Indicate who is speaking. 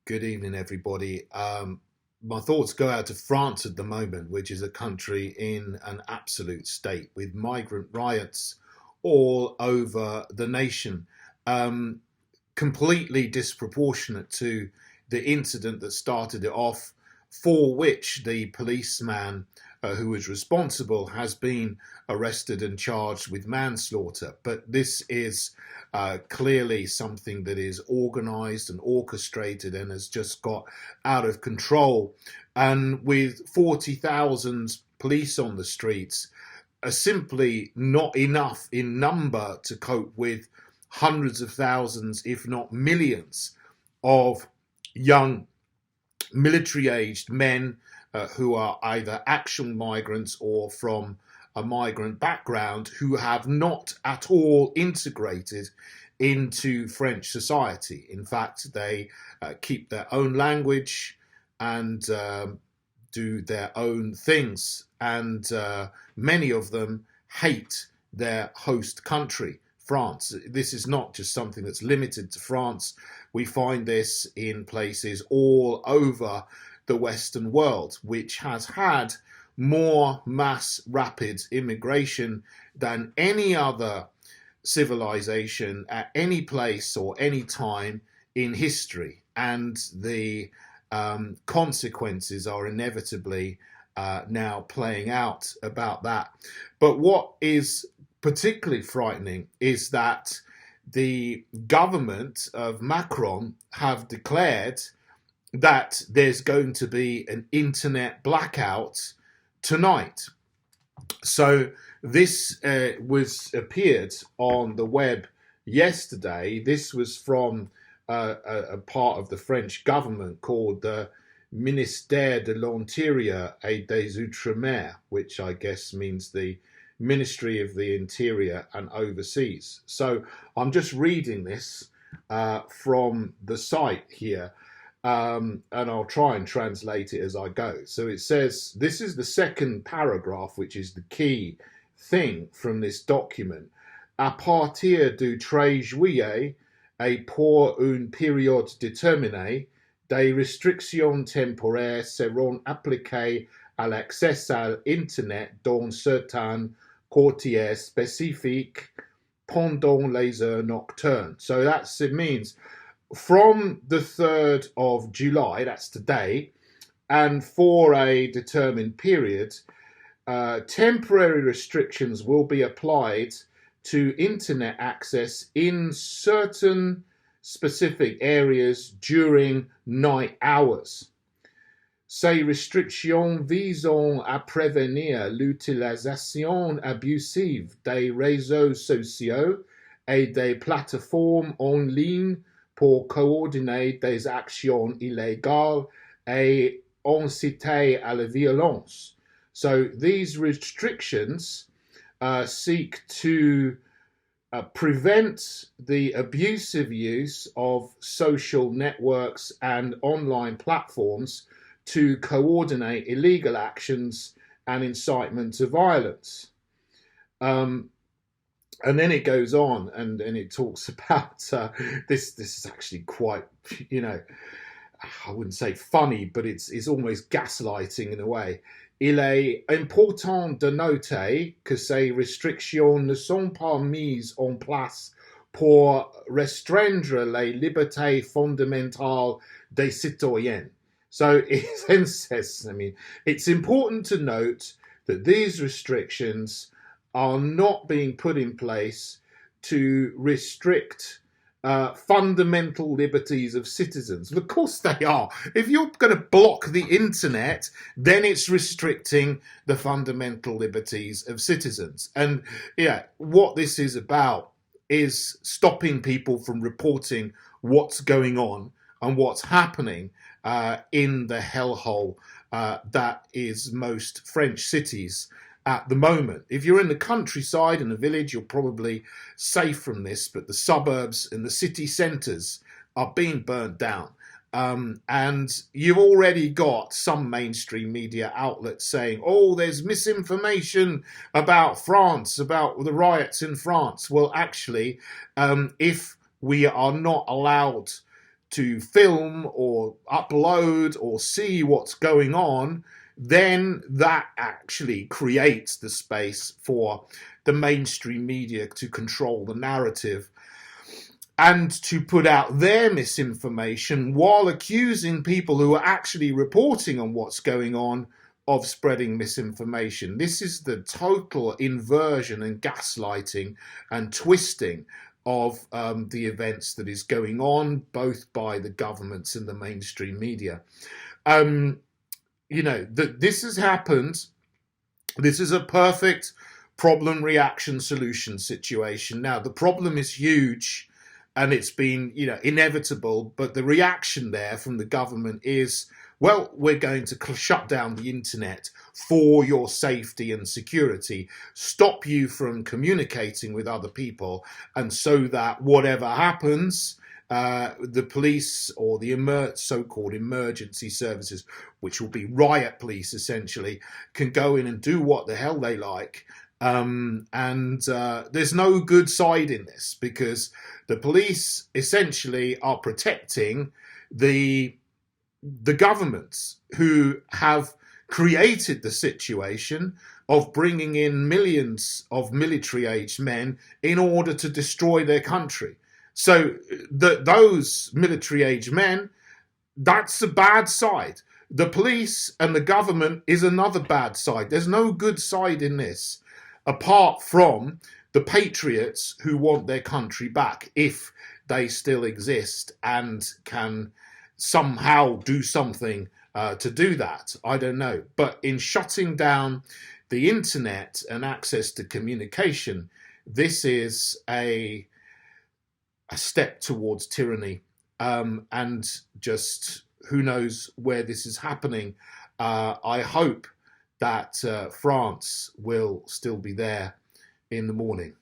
Speaker 1: Good evening, everybody. My thoughts go out to France at the moment, which is a country in an absolute state with migrant riots all over the nation, um, completely disproportionate to the incident that started it off, for which the policeman who was responsible has been arrested and charged with manslaughter. But this is clearly something that is organized and orchestrated and has just got out of control. And with 40,000 police on the streets, are simply not enough in number to cope with hundreds of thousands, if not millions, of young military-aged men who are either actual migrants or from a migrant background who have not at all integrated into French society. In fact, they keep their own language and do their own things, and many of them hate their host country, France. This is not just something that's limited to France. We find this in places all over the Western world, which has had more mass rapid immigration than any other civilization at any place or any time in history. And the consequences are inevitably now playing out about that. But what is particularly frightening is that the government of Macron have declared that there's going to be an internet blackout tonight. So this was appeared on the web yesterday. This was from a part of the French government called the Ministère de l'Intérieur et des Outre-mer, which I guess means the Ministry of the Interior and Overseas. So I'm just reading this from the site here, and I'll try and translate it as I go. So it says, this is the second paragraph, which is the key thing from this document. À partir du 13 juillet et pour une période déterminée, des restrictions temporaires seront appliquées à l'accès à Internet dans certains quartiers spécifiques pendant les heures nocturnes. So it means from the 3rd of July, that's today, and for a determined period, temporary restrictions will be applied to internet access in certain specific areas during night hours. Ces restrictions visant à prévenir l'utilisation abusive des réseaux sociaux et des plateformes en ligne pour coordonner des actions illégales et inciter à la violence. So these restrictions seek to prevent the abusive use of social networks and online platforms to coordinate illegal actions and incitement to violence. And then it goes on and it talks about this is actually quite, I wouldn't say funny, but it's almost gaslighting in a way. Il est important de noter que ces restrictions ne sont pas mises en place pour restreindre les libertés fondamentales des citoyens. So it then says, it's important to note that these restrictions are not being put in place to restrict fundamental liberties of citizens. Of course they are. If you're going to block the internet, then it's restricting the fundamental liberties of citizens. And what this is about is stopping people from reporting what's going on and what's happening in the hellhole that is most French cities at the moment. If you're in the countryside, in a village, you're probably safe from this, but the suburbs and the city centres are being burnt down. And you've already got some mainstream media outlets saying, oh, there's misinformation about France, about the riots in France. Well, actually, if we are not allowed to film or upload or see what's going on, then that actually creates the space for the mainstream media to control the narrative and to put out their misinformation while accusing people who are actually reporting on what's going on of spreading misinformation. This is the total inversion and gaslighting and twisting of the events that is going on, both by the governments and the mainstream media. This has happened. This is a perfect problem, reaction, solution situation. Now, the problem is huge and it's been, inevitable, but the reaction there from the government is, well, we're going to shut down the internet for your safety and security, stop you from communicating with other people, and so that whatever happens, the police or the so-called emergency services, which will be riot police essentially, can go in and do what the hell they like. There's no good side in this, because the police essentially are protecting the governments who have created the situation of bringing in millions of military-aged men in order to destroy their country. So those military-aged men, that's the bad side. The police and the government is another bad side. There's no good side in this, apart from the patriots who want their country back, if they still exist and can somehow do something to do that. I don't know. But in shutting down the internet and access to communication, this is a step towards tyranny. And just who knows where this is happening. I hope that France will still be there in the morning.